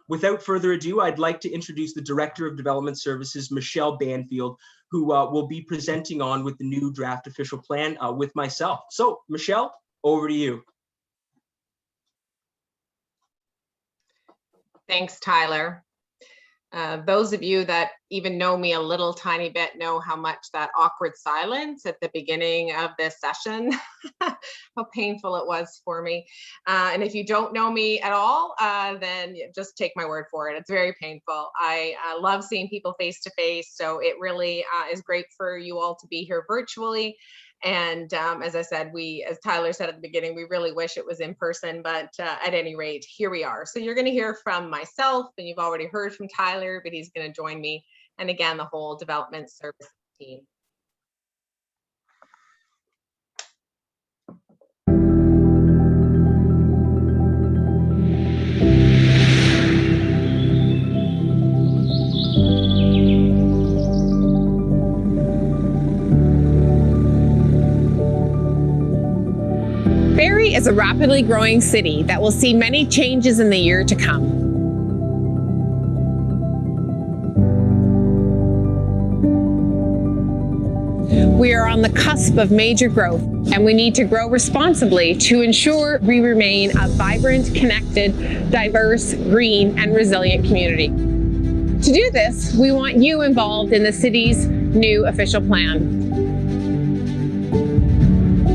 Without further ado, I'd like to introduce the Director of Development Services, Michelle Banfield, who will be presenting on with the new draft official plan with myself. So, Michelle, over to you. Thanks, Tyler. Those of you that even know me a little tiny bit know how much that awkward silence at the beginning of this session, how painful it was for me. And if you don't know me at all, then just take my word for it. It's very painful. I love seeing people face to face, so it really is great for you all to be here virtually. And as I said, as Tyler said at the beginning, we really wish it was in person, but at any rate, here we are. So you're going to hear from myself, and you've already heard from Tyler, but he's going to join me, and again, the whole development service team. Barrie is a rapidly growing city that will see many changes in the year to come. We are on the cusp of major growth, and we need to grow responsibly to ensure we remain a vibrant, connected, diverse, green, and resilient community. To do this, we want you involved in the city's new official plan.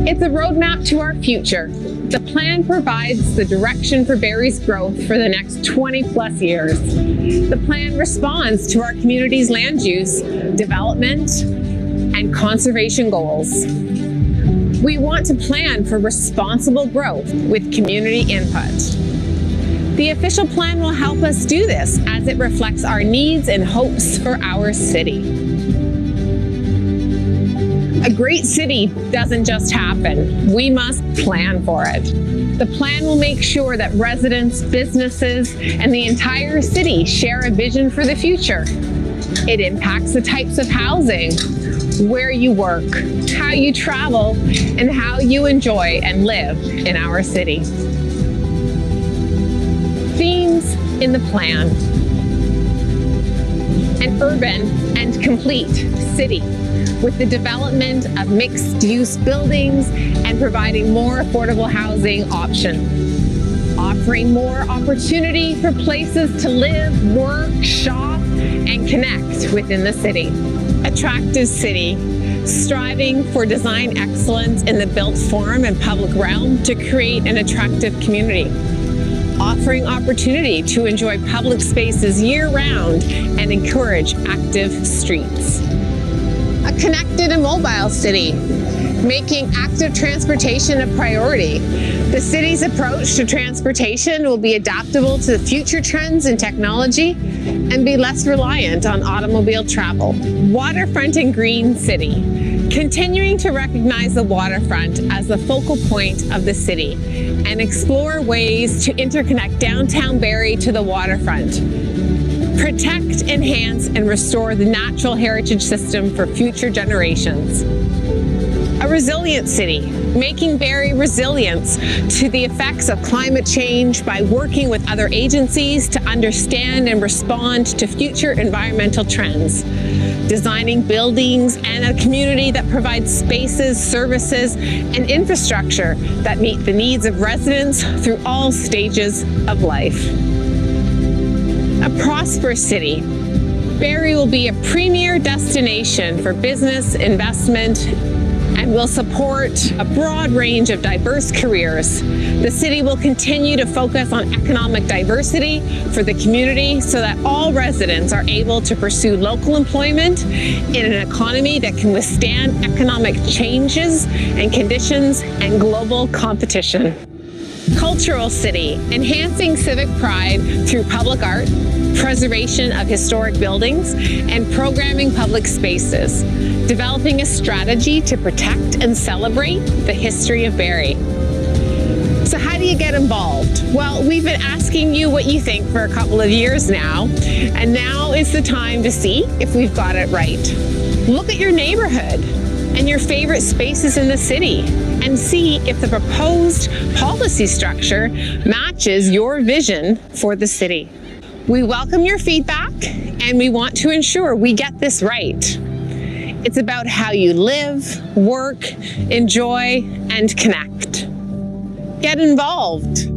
It's a roadmap to our future. The plan provides the direction for Barrie's growth for the next 20+ years. The plan responds to our community's land use, development, and conservation goals. We want to plan for responsible growth with community input. The official plan will help us do this as it reflects our needs and hopes for our city. A great city doesn't just happen. We must plan for it. The plan will make sure that residents, businesses, and the entire city share a vision for the future. It impacts the types of housing, where you work, how you travel, and how you enjoy and live in our city. Themes in the plan: an urban and complete city, with the development of mixed-use buildings and providing more affordable housing options, offering more opportunity for places to live, work, shop, and connect within the city. Attractive city, striving for design excellence in the built form and public realm to create an attractive community. Offering opportunity to enjoy public spaces year-round and encourage active streets. A connected and mobile city, making active transportation a priority. The city's approach to transportation will be adaptable to the future trends in technology and be less reliant on automobile travel. Waterfront and green city, continuing to recognize the waterfront as the focal point of the city and explore ways to interconnect downtown Barrie to the waterfront. Protect, enhance, and restore the natural heritage system for future generations. A resilient city, making Barrie resilient to the effects of climate change by working with other agencies to understand and respond to future environmental trends. Designing buildings and a community that provides spaces, services, and infrastructure that meet the needs of residents through all stages of life. A prosperous city. Barrie will be a premier destination for business, investment, and will support a broad range of diverse careers. The city will continue to focus on economic diversity for the community so that all residents are able to pursue local employment in an economy that can withstand economic changes and conditions and global competition. Cultural city, enhancing civic pride through public art, preservation of historic buildings, and programming public spaces. Developing a strategy to protect and celebrate the history of Barrie. So how do you get involved? Well, we've been asking you what you think for a couple of years now, and now is the time to see if we've got it right. Look at your neighborhood and your favorite spaces in the city and see if the proposed policy structure matches your vision for the city. We welcome your feedback, and we want to ensure we get this right. It's about how you live, work, enjoy, and connect. Get involved.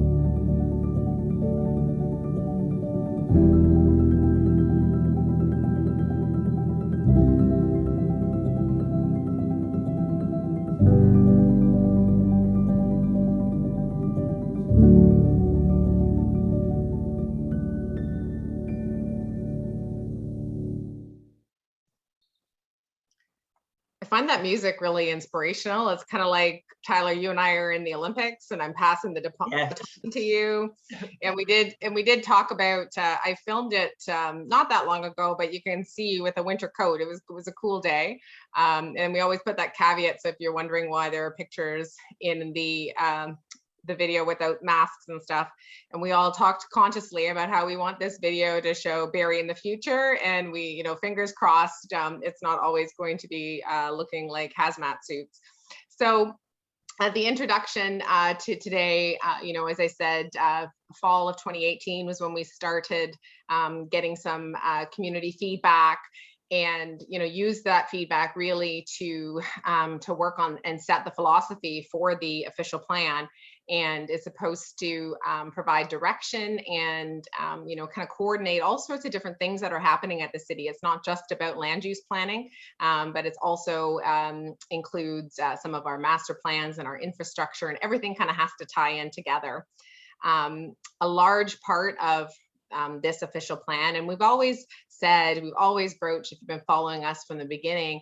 I find that music really inspirational. It's kind of like, Tyler, you and I are in the Olympics and I'm passing the baton to you. And we did talk about, I filmed it not that long ago, but you can see with a winter coat, it was a cool day. And we always put that caveat. So if you're wondering why there are pictures in the video without masks and stuff. And we all talked consciously about how we want this video to show Barrie in the future. And we, you know, fingers crossed, it's not always going to be looking like hazmat suits. So the introduction to today, you know, as I said, fall of 2018 was when we started getting some community feedback, and you know, use that feedback really to work on and set the philosophy for the official plan. And it's supposed to provide direction and you know, kind of coordinate all sorts of different things that are happening at the city. It's not just about land use planning, but it's also includes some of our master plans and our infrastructure, and everything kind of has to tie in together. A large part of this official plan, and we've always broached, if you've been following us from the beginning,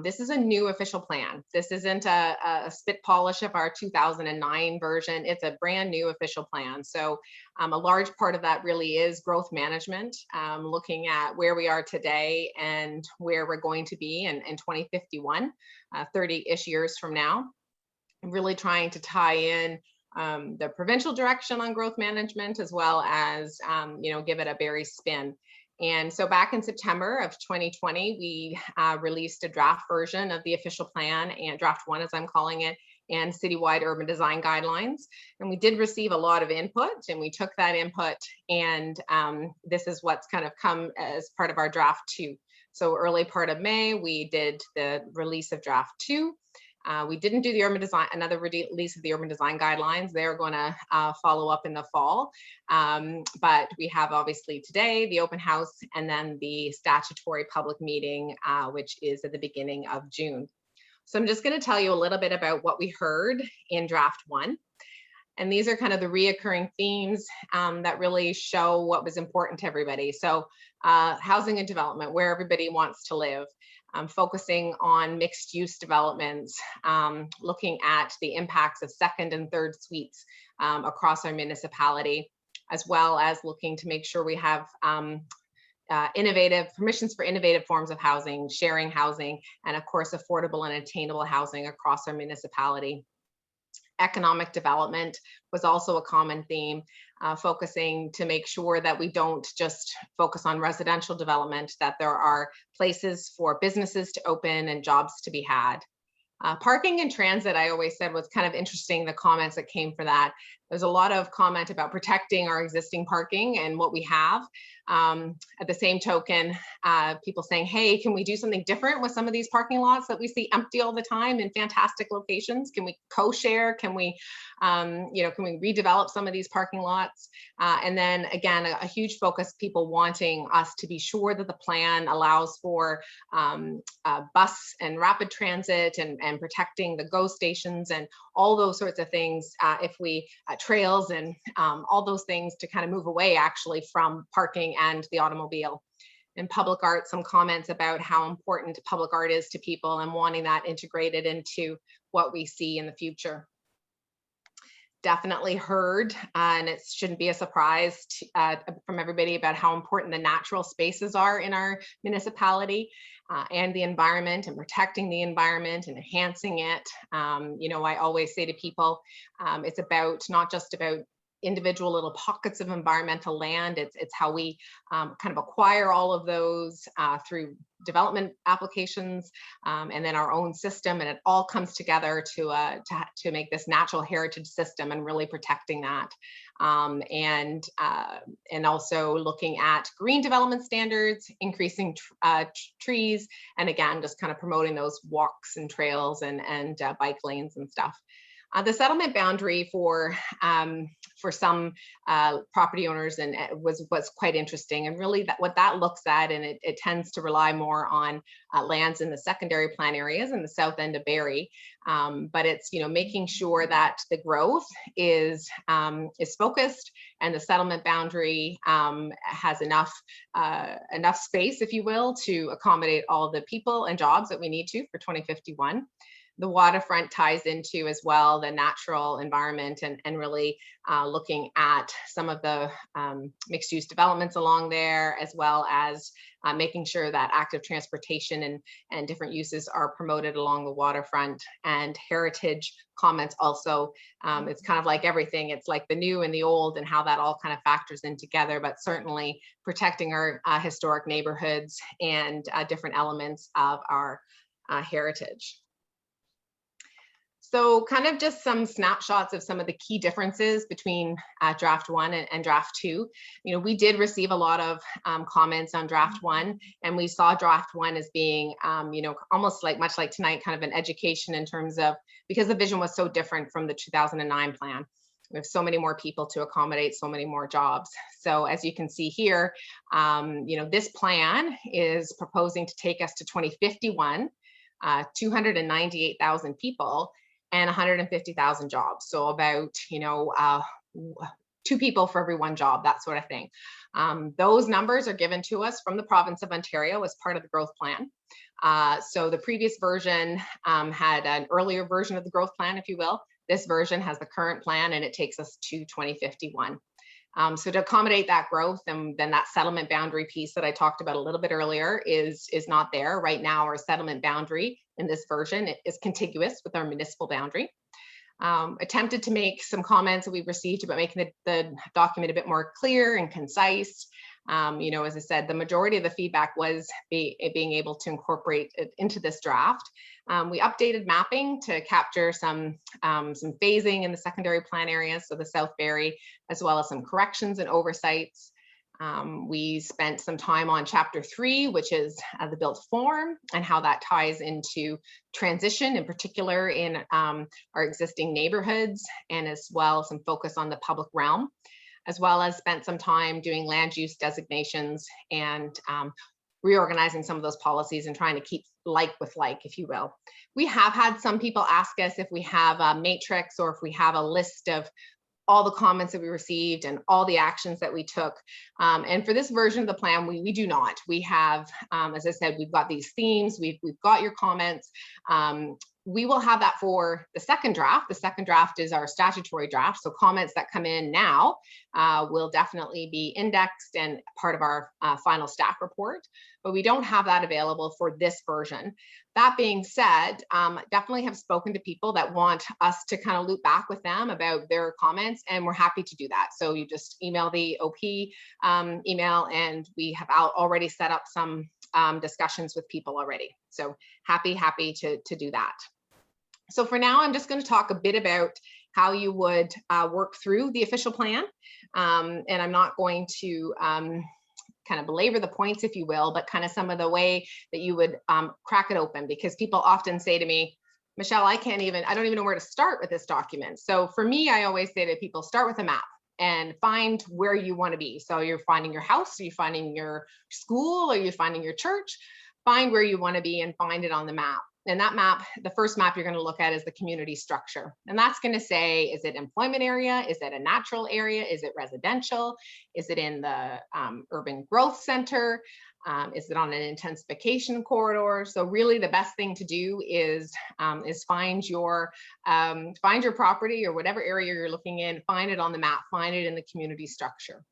this is a new official plan. This isn't a spit polish of our 2009 version. It's a brand new official plan. So a large part of that really is growth management, looking at where we are today and where we're going to be in 2051, 30-ish years from now. Really trying to tie in the provincial direction on growth management, as well as, you know, give it a Barrie spin. And so back in September of 2020, we released a draft version of the official plan, and draft 1, as I'm calling it, and citywide urban design guidelines. And we did receive a lot of input, and we took that input, and this is what's kind of come as part of our draft 2. So early part of May, we did the release of draft 2. We didn't do the urban design, another release of the urban design guidelines. They're going to follow up in the fall. But we have obviously today the open house, and then the statutory public meeting, which is at the beginning of June. So I'm just going to tell you a little bit about what we heard in draft 1. And these are kind of the reoccurring themes that really show what was important to everybody. So housing and development, where everybody wants to live. Focusing on mixed use developments, looking at the impacts of second and third suites across our municipality, as well as looking to make sure we have permissions for innovative forms of housing, sharing housing, and of course, affordable and attainable housing across our municipality. Economic development was also a common theme, focusing to make sure that we don't just focus on residential development, that there are places for businesses to open and jobs to be had. Parking and transit, I always said, was kind of interesting, the comments that came for that. There's a lot of comment about protecting our existing parking and what we have. At the same token, people saying, hey, can we do something different with some of these parking lots that we see empty all the time in fantastic locations? Can we co-share? Can we, you know, can we redevelop some of these parking lots? And then again, a huge focus, people wanting us to be sure that the plan allows for bus and rapid transit, and protecting the GO stations and all those sorts of things, if we trails and all those things, to kind of move away actually from parking and the automobile. In public art, some comments about how important public art is to people and wanting that integrated into what we see in the future. Definitely heard, and it shouldn't be a surprise from everybody, about how important the natural spaces are in our municipality, and the environment, and protecting the environment and enhancing it. You know, I always say to people, it's about not just about individual little pockets of environmental land. It's how we kind of acquire all of those through development applications, and then our own system, and it all comes together to make this natural heritage system and really protecting that. And also looking at green development standards, increasing trees, and again, just kind of promoting those walks and trails and bike lanes and stuff. The settlement boundary for some property owners and was quite interesting, and really what that looks at, and it tends to rely more on lands in the secondary plan areas in the south end of Barrie, but it's making sure that the growth is focused and the settlement boundary has enough space, if you will, to accommodate all the people and jobs that we need to for 2051. The waterfront ties into as well the natural environment and really looking at some of the mixed use developments along there, as well as making sure that active transportation and different uses are promoted along the waterfront. And heritage comments also, it's kind of like everything, it's like the new and the old and how that all kind of factors in together, but certainly protecting our historic neighborhoods and different elements of our heritage. So kind of just some snapshots of some of the key differences between draft 1 and draft 2. We did receive a lot of comments on draft 1, and we saw draft 1 as being, almost much like tonight, kind of an education in terms of, because the vision was so different from the 2009 plan. We have so many more people to accommodate, so many more jobs. So as you can see here, this plan is proposing to take us to 2051, 298,000 people, and 150,000 jobs. So about, 2 people for every 1 job, that sort of thing. Those numbers are given to us from the province of Ontario as part of the growth plan. So the previous version had an earlier version of the growth plan, if you will. This version has the current plan, and it takes us to 2051. So to accommodate that growth, and then that settlement boundary piece that I talked about a little bit earlier is not there. Right now, our settlement boundary in this version is contiguous with our municipal boundary. Attempted to make some comments that we received about making the document a bit more clear and concise. As I said, the majority of the feedback was being able to incorporate it into this draft. We updated mapping to capture some phasing in the secondary plan areas, so the South Barrie, as well as some corrections and oversights. We spent some time on chapter 3, which is the built form and how that ties into transition, in particular in our existing neighborhoods, and as well some focus on the public realm, as well as spent some time doing land use designations and reorganizing some of those policies and trying to keep like with like, if you will. We have had some people ask us if we have a matrix or if we have a list of all the comments that we received and all the actions that we took. And for this version of the plan, we do not. We have, as I said, we've got these themes, we've got your comments. We will have that for the second draft. The second draft is our statutory draft. So comments that come in now will definitely be indexed and part of our final staff report, but we don't have that available for this version. That being said, definitely have spoken to people that want us to kind of loop back with them about their comments, and we're happy to do that. So you just email the OP email, and we have already set up some discussions with people already. So happy to do that. So for now, I'm just going to talk a bit about how you would work through the official plan. And I'm not going to kind of belabor the points, if you will, but kind of some of the way that you would crack it open, because people often say to me, Michelle, I don't even know where to start with this document. So for me, I always say to people, start with a map and find where you want to be. So you're finding your house, are you finding your school, are you finding your church? Find where you want to be and find it on the map. And that map, the first map you're going to look at is the community structure. And that's going to say, is it employment area? Is it a natural area? Is it residential? Is it in the urban growth center? Is it on an intensification corridor? So really the best thing to do is find your property or whatever area you're looking in, find it on the map, find it in the community structure.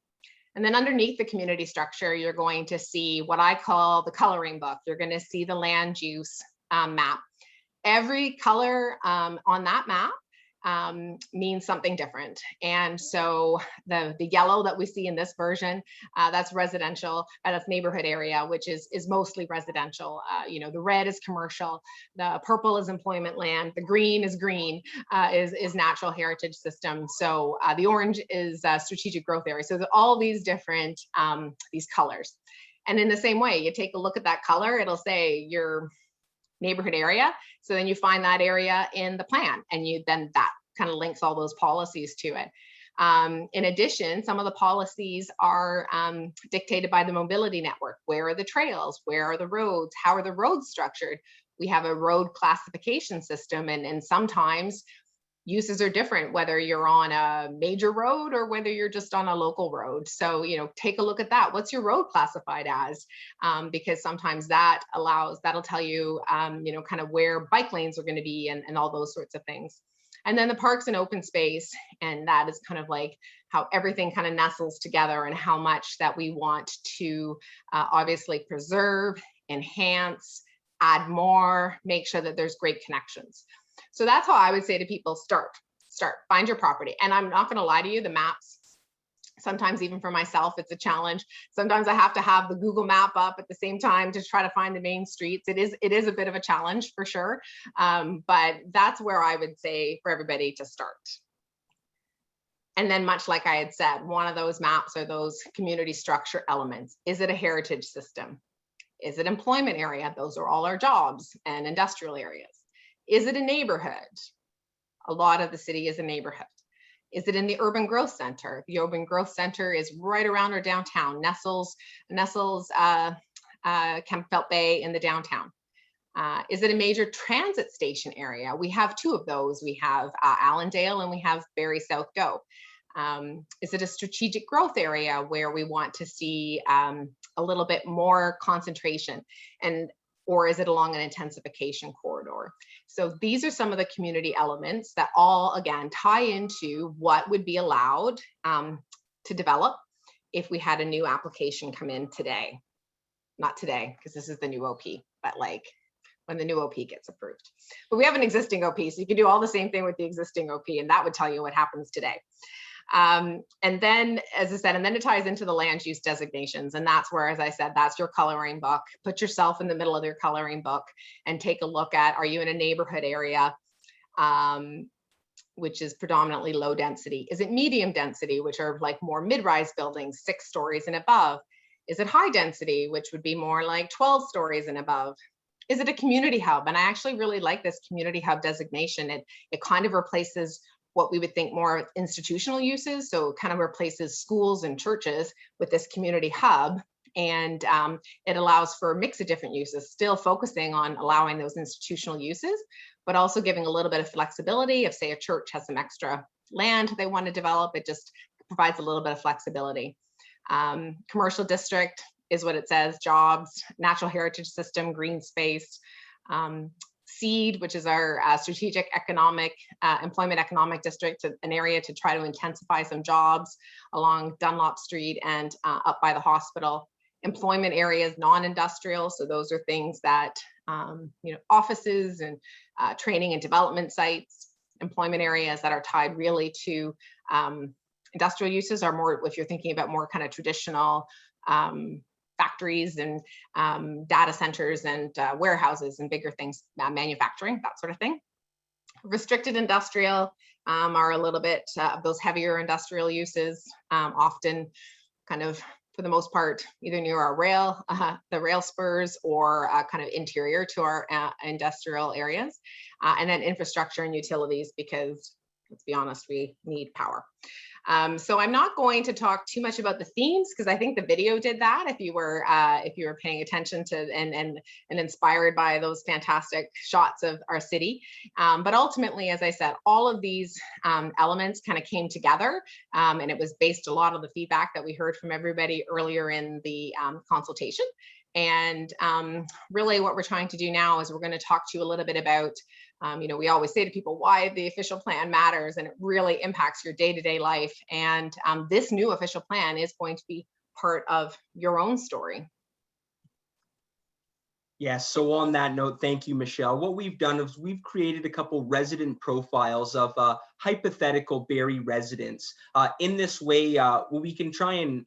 And then underneath the community structure, you're going to see what I call the coloring book. You're going to see the land use map. Every color on that map means something different. And so the yellow that we see in this version, that's residential, that's neighborhood area, which is mostly residential. You know, the red is commercial, the purple is employment land, the green is natural heritage system. So the orange is strategic growth area. So all these different these colors. And in the same way, you take a look at that color, it'll say your neighborhood area. So then you find that area in the plan, and then that kind of links all those policies to it. In addition, some of the policies are dictated by the mobility network. Where are the trails? Where are the roads? How are the roads structured? We have a road classification system, and sometimes uses are different, whether you're on a major road or whether you're just on a local road. So, you know, take a look at that. What's your road classified as? Because sometimes that'll tell you, you know, kind of where bike lanes are going to be and all those sorts of things. And then the parks and open space, and that is kind of like how everything kind of nestles together and how much that we want to obviously preserve, enhance, add more, make sure that there's great connections. So that's how I would say to people, start, find your property. And I'm not going to lie to you, the maps, sometimes even for myself, it's a challenge. Sometimes I have to have the Google map up at the same time to try to find the main streets. It is a bit of a challenge for sure. But that's where I would say for everybody to start. And then much like I had said, one of those maps are those community structure elements. Is it a heritage system? Is it employment area? Those are all our jobs and industrial areas. Is it a neighborhood? A lot of the city is a neighborhood. Is it in the urban growth center? The urban growth center is right around our downtown, nestles Kempfelt Bay in the downtown. Is it a major transit station area? We have two of those. We have Allendale and we have Barrie South Go. Is it a strategic growth area where we want to see a little bit more concentration, or is it along an intensification corridor? So these are some of the community elements that all, again, tie into what would be allowed to develop if we had a new application come in today. Not today, because this is the new OP, but like when the new OP gets approved. But we have an existing OP, so you can do all the same thing with the existing OP, and that would tell you what happens today. And then, as I said, and then it ties into the land use designations. And that's where, as I said, that's your coloring book. Put yourself in the middle of your coloring book and take a look at, are you in a neighborhood area, which is predominantly low density? Is it medium density, which are like more mid-rise buildings, 6 stories and above? Is it high density, which would be more like 12 stories and above? Is it a community hub? And I actually really like this community hub designation. It kind of replaces what we would think more institutional uses. So it kind of replaces schools and churches with this community hub. And it allows for a mix of different uses, still focusing on allowing those institutional uses, but also giving a little bit of flexibility. If, say, a church has some extra land they want to develop, it just provides a little bit of flexibility. Commercial district is what it says: jobs, natural heritage system, green space. SEED, which is our strategic economic employment economic district, an area to try to intensify some jobs along Dunlop Street and up by the hospital. Employment areas, non-industrial, so those are things that you know, offices and training and development sites. Employment areas that are tied really to industrial uses are more, if you're thinking about more kind of traditional factories and data centers and warehouses and bigger things, manufacturing, that sort of thing. Restricted industrial are a little bit of those heavier industrial uses, often kind of, for the most part, either near our rail, the rail spurs, or kind of interior to our industrial areas. And then infrastructure and utilities, because let's be honest, we need power. So I'm not going to talk too much about the themes, because I think the video did that. If you were paying attention to and inspired by those fantastic shots of our city. But ultimately, as I said, all of these elements kind of came together, and it was based a lot of the feedback that we heard from everybody earlier in the consultation. And really what we're trying to do now is we're going to talk to you a little bit about, you know, we always say to people why the official plan matters, and it really impacts your day-to-day life. And this new official plan is going to be part of your own story. Yes, so on that note, thank you, Michelle. What we've done is we've created a couple resident profiles of hypothetical Barrie residents. In this way, we can try and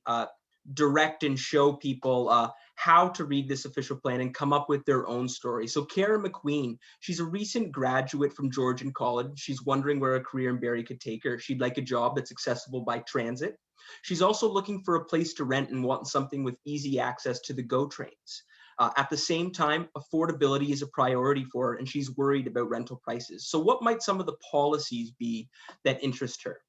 direct and show people how to read this official plan and come up with their own story. So Kara McQueen, she's a recent graduate from Georgian College. She's wondering where a career in Barrie could take her. She'd like a job that's accessible by transit. She's also looking for a place to rent and wants something with easy access to the GO trains. At the same time, affordability is a priority for her, and she's worried about rental prices. So what might some of the policies be that interest her?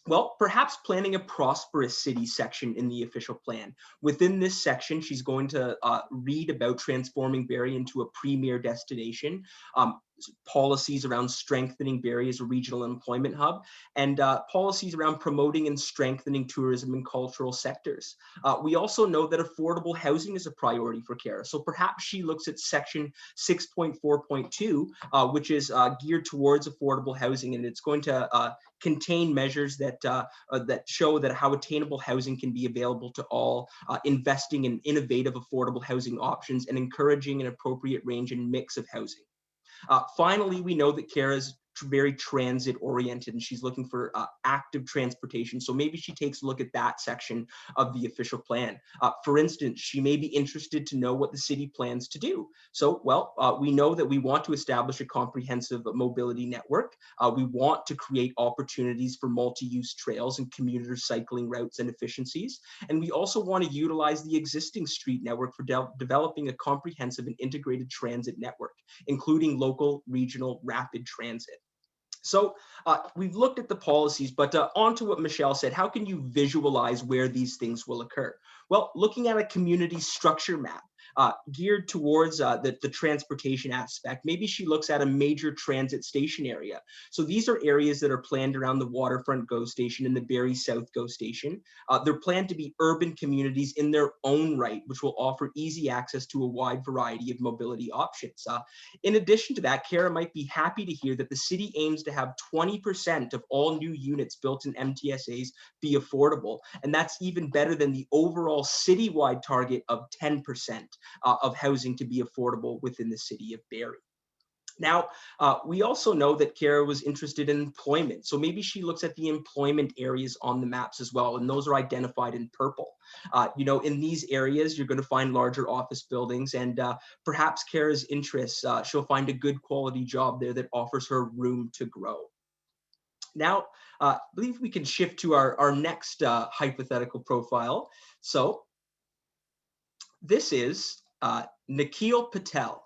Well, perhaps planning a prosperous city section in the official plan. Within this section, she's going to read about transforming Barrie into a premier destination, policies around strengthening Barrie as a regional employment hub, and policies around promoting and strengthening tourism and cultural sectors. We also know that affordable housing is a priority for Kara, so perhaps she looks at section 6.4.2, which is geared towards affordable housing, and it's going to contain measures that that show that how attainable housing can be available to all, investing in innovative affordable housing options, and encouraging an appropriate range and mix of housing. Finally, we know that Kara is very transit oriented and she's looking for active transportation. So maybe she takes a look at that section of the official plan. For instance, she may be interested to know what the city plans to do. So, well, we know that we want to establish a comprehensive mobility network. We want to create opportunities for multi-use trails and commuter cycling routes and efficiencies. And we also want to utilize the existing street network for developing a comprehensive and integrated transit network, including local, regional, rapid transit. So we've looked at the policies, but on to what Michelle said. How can you visualize where these things will occur? Well, looking at a community structure map geared towards the transportation aspect, maybe she looks at a major transit station area. So these are areas that are planned around the Waterfront GO station and the Barrie South GO station. They're planned to be urban communities in their own right, which will offer easy access to a wide variety of mobility options. In addition to that, Kara might be happy to hear that the city aims to have 20% of all new units built in MTSAs be affordable. And that's even better than the overall citywide target of 10% of housing to be affordable within the city of Barrie. Now, we also know that Kara was interested in employment. So maybe she looks at the employment areas on the maps as well, and those are identified in purple. In these areas, you're going to find larger office buildings, and perhaps Kara's interests, she'll find a good quality job there that offers her room to grow. Now, I believe we can shift to our next hypothetical profile. So this is Nikhil Patel.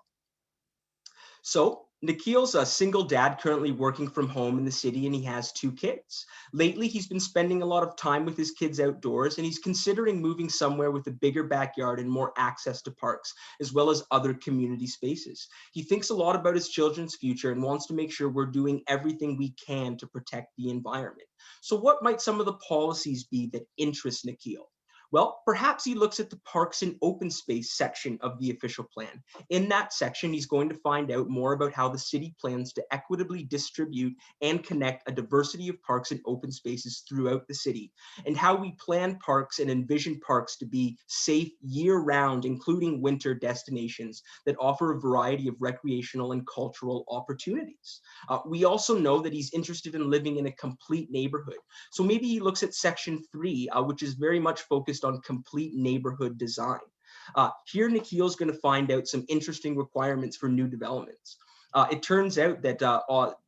So Nikhil's a single dad currently working from home in the city, and he has 2 kids. Lately, he's been spending a lot of time with his kids outdoors, and he's considering moving somewhere with a bigger backyard and more access to parks, as well as other community spaces. He thinks a lot about his children's future and wants to make sure we're doing everything we can to protect the environment. So what might some of the policies be that interest Nikhil? Well, perhaps he looks at the parks and open space section of the official plan. In that section, he's going to find out more about how the city plans to equitably distribute and connect a diversity of parks and open spaces throughout the city, and how we plan parks and envision parks to be safe year-round, including winter destinations that offer a variety of recreational and cultural opportunities. We also know that he's interested in living in a complete neighborhood. So maybe he looks at section 3, which is very much focused on complete neighborhood design. Here, Nikhil's going to find out some interesting requirements for new developments. It turns out that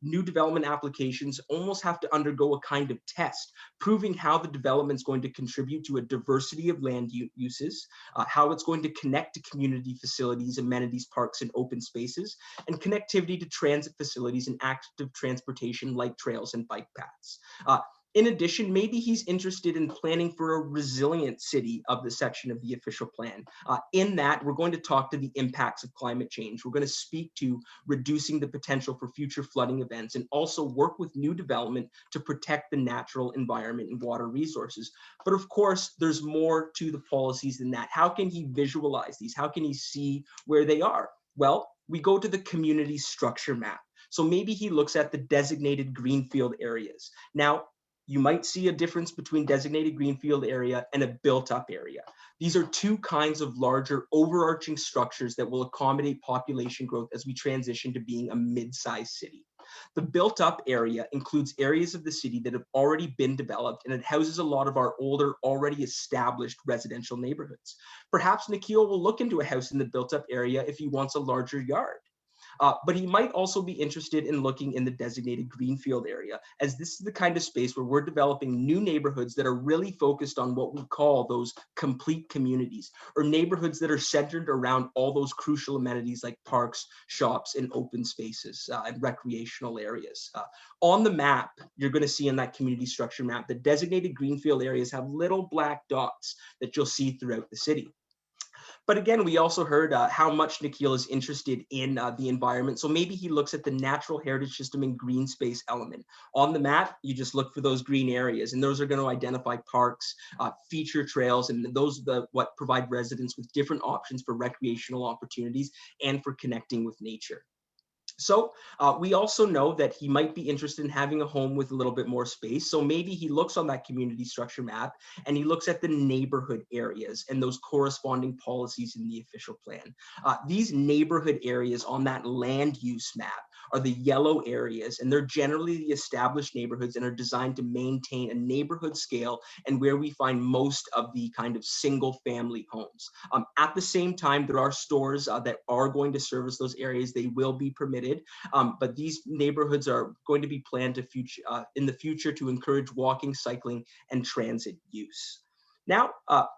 new development applications almost have to undergo a kind of test, proving how the development's going to contribute to a diversity of land uses, how it's going to connect to community facilities, amenities, parks, and open spaces, and connectivity to transit facilities and active transportation like trails and bike paths. In addition, maybe he's interested in planning for a resilient city of the section of the official plan. In that, we're going to talk to the impacts of climate change. We're going to speak to reducing the potential for future flooding events, and also work with new development to protect the natural environment and water resources. But of course, there's more to the policies than that. How can he visualize these? How can he see where they are? Well, we go to the community structure map. So maybe he looks at the designated greenfield areas. Now, you might see a difference between designated greenfield area and a built-up area. These are two kinds of larger overarching structures that will accommodate population growth as we transition to being a mid-sized city. The built-up area includes areas of the city that have already been developed, and it houses a lot of our older, already established residential neighborhoods. Perhaps Nikhil will look into a house in the built-up area if he wants a larger yard. But he might also be interested in looking in the designated greenfield area, as this is the kind of space where we're developing new neighborhoods that are really focused on what we call those complete communities, or neighborhoods that are centered around all those crucial amenities like parks, shops, and open spaces and recreational areas. On the map, you're going to see in that community structure map, the designated greenfield areas have little black dots that you'll see throughout the city. But again, we also heard how much Nikhil is interested in the environment. So maybe he looks at the natural heritage system and green space element. On the map, you just look for those green areas, and those are going to identify parks, feature trails, and those are what provide residents with different options for recreational opportunities and for connecting with nature. So we also know that he might be interested in having a home with a little bit more space. So maybe he looks on that community structure map and he looks at the neighborhood areas and those corresponding policies in the official plan. These neighborhood areas on that land use map are the yellow areas, and they're generally the established neighborhoods and are designed to maintain a neighborhood scale and where we find most of the kind of single family homes. At the same time, there are stores that are going to service those areas. They will be permitted, but these neighborhoods are going to be planned to in the future to encourage walking, cycling, and transit use. Now,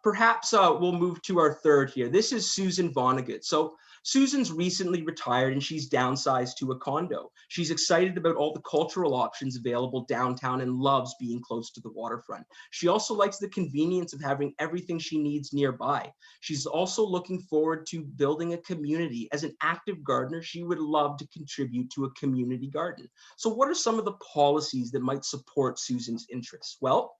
perhaps we'll move to our third here. This is Susan Vonnegut. So Susan's recently retired and she's downsized to a condo. She's excited about all the cultural options available downtown and loves being close to the waterfront. She also likes the convenience of having everything she needs nearby. She's also looking forward to building a community. As an active gardener, she would love to contribute to a community garden. So what are some of the policies that might support Susan's interests? Well,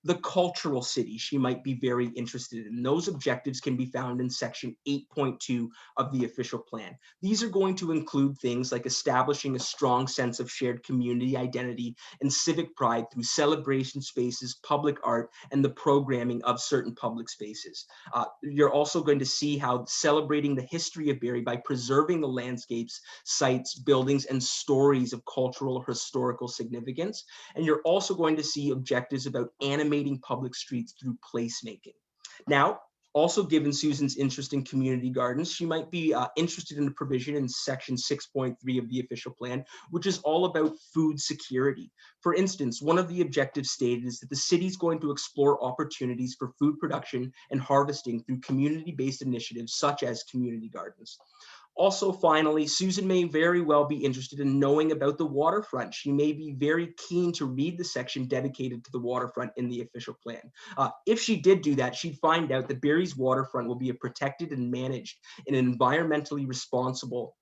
the cultural city she might be very interested in. Those objectives can be found in section 8.2 of the official plan. These are going to include things like establishing a strong sense of shared community identity and civic pride through celebration spaces, public art, and the programming of certain public spaces. You're also going to see how celebrating the history of Barrie by preserving the landscapes, sites, buildings, and stories of cultural or historical significance. And you're also going to see objectives about animating public streets through placemaking. Now, also given Susan's interest in community gardens, she might be interested in the provision in section 6.3 of the official plan, which is all about food security. For instance, one of the objectives stated is that the city is going to explore opportunities for food production and harvesting through community-based initiatives such as community gardens. Also, finally, Susan may very well be interested in knowing about the waterfront. She may be very keen to read the section dedicated to the waterfront in the official plan. If she did do that, she'd find out that Barrie's waterfront will be protected and managed in an environmentally responsible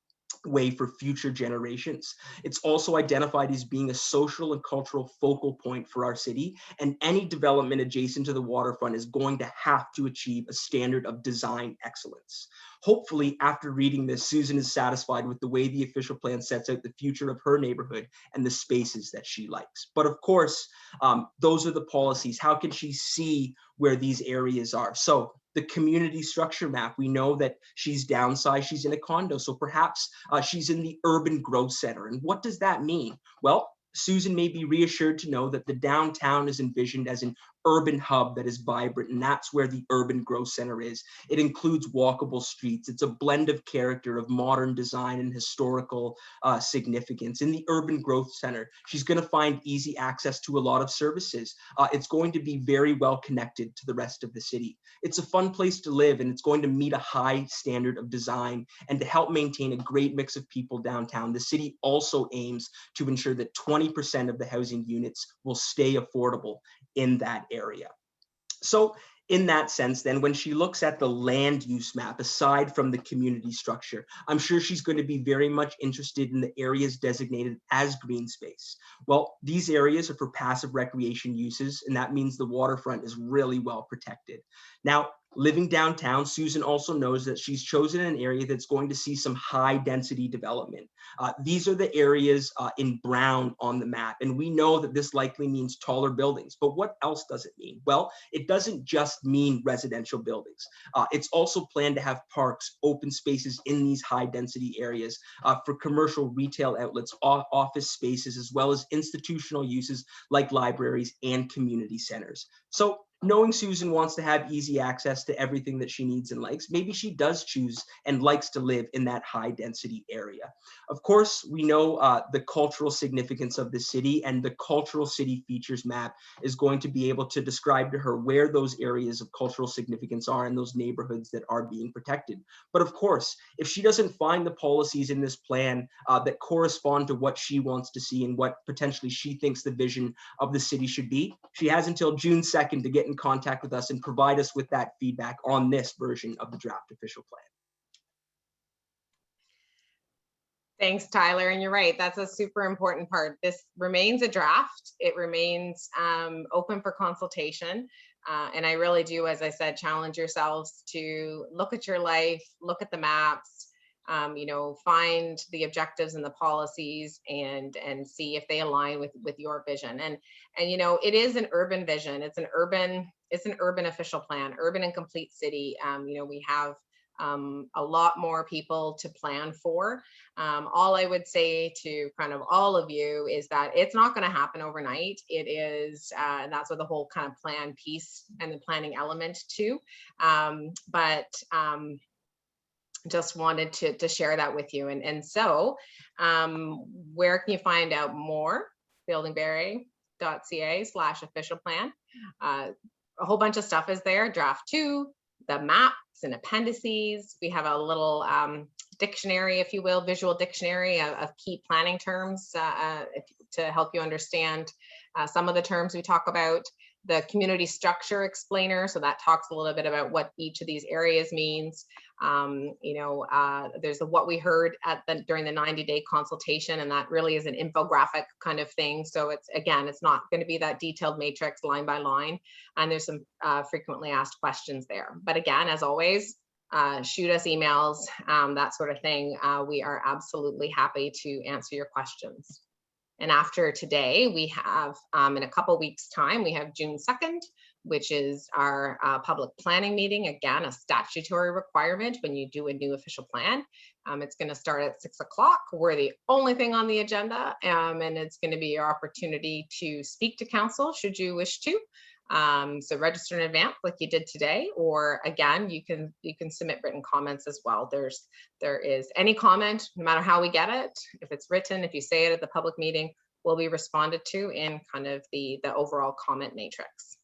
way for future generations. It's also identified as being a social and cultural focal point for our city, and any development adjacent to the waterfront is going to have to achieve a standard of design excellence. Hopefully, after reading this, Susan is satisfied with the way the official plan sets out the future of her neighborhood and the spaces that she likes. But of course, those are the policies. How can she see where these areas are? So the community structure map, we know that she's downsized, she's in a condo, so perhaps she's in the urban growth center. And what does that mean? Well, Susan may be reassured to know that the downtown is envisioned as an urban hub that is vibrant, and that's where the urban growth center is. It includes walkable streets. It's a blend of character of modern design and historical significance. In the urban growth center, she's going to find easy access to a lot of services. It's going to be very well connected to the rest of the city. It's a fun place to live, and it's going to meet a high standard of design. And to help maintain a great mix of people downtown, the city also aims to ensure that 20% of the housing units will stay affordable in that area. So in that sense, then, when she looks at the land use map, aside from the community structure, I'm sure she's going to be very much interested in the areas designated as green space. Well, these areas are for passive recreation uses, and that means the waterfront is really well protected. Now, Living downtown, Susan also knows that she's chosen an area that's going to see some high density development. These are the areas in brown on the map. And we know that this likely means taller buildings, but what else does it mean? Well, it doesn't just mean residential buildings. It's also planned to have parks, open spaces in these high density areas for commercial retail outlets, office spaces, as well as institutional uses like libraries and community centers. So knowing Susan wants to have easy access to everything that she needs and likes, maybe she does choose and likes to live in that high density area. Of course, we know the cultural significance of the city, and the cultural city features map is going to be able to describe to her where those areas of cultural significance are in those neighborhoods that are being protected. But of course, if she doesn't find the policies in this plan that correspond to what she wants to see and what potentially she thinks the vision of the city should be, she has until June 2nd to get in contact with us and provide us with that feedback on this version of the draft official plan. Thanks, Tyler. And you're right, that's a super important part. This remains a draft. It remains open for consultation. And I really do, as I said, challenge yourselves to look at your life, look at the maps, you know, find the objectives and the policies and see if they align with your vision. And you know, it is an urban vision. It's an urban official plan, urban and complete city. You know, we have a lot more people to plan for. All I would say to kind of all of you is that it's not going to happen overnight. It is, and that's what the whole kind of plan piece and the planning element too. Just wanted to share that with you. And so where can you find out more? buildingberry.ca/official plan. A whole bunch of stuff is there. Draft 2, the maps and appendices. We have a little dictionary, if you will, visual dictionary of key planning terms to help you understand some of the terms we talk about. The community structure explainer, so that talks a little bit about what each of these areas means. You know, there's what we heard during the 90-day consultation, and that really is an infographic kind of thing. So it's, again, it's not going to be that detailed matrix line by line, and there's some frequently asked questions there. But again, as always, shoot us emails, that sort of thing. We are absolutely happy to answer your questions. And after today, we have, in a couple weeks' time, we have June 2nd, which is our public planning meeting. Again, a statutory requirement when you do a new official plan. It's going to start at 6 o'clock. We're the only thing on the agenda, and it's going to be your opportunity to speak to council should you wish to. So register in advance like you did today, or again, you can submit written comments as well. There is any comment, no matter how we get it, if it's written, if you say it at the public meeting, will be responded to in kind of the overall comment matrix.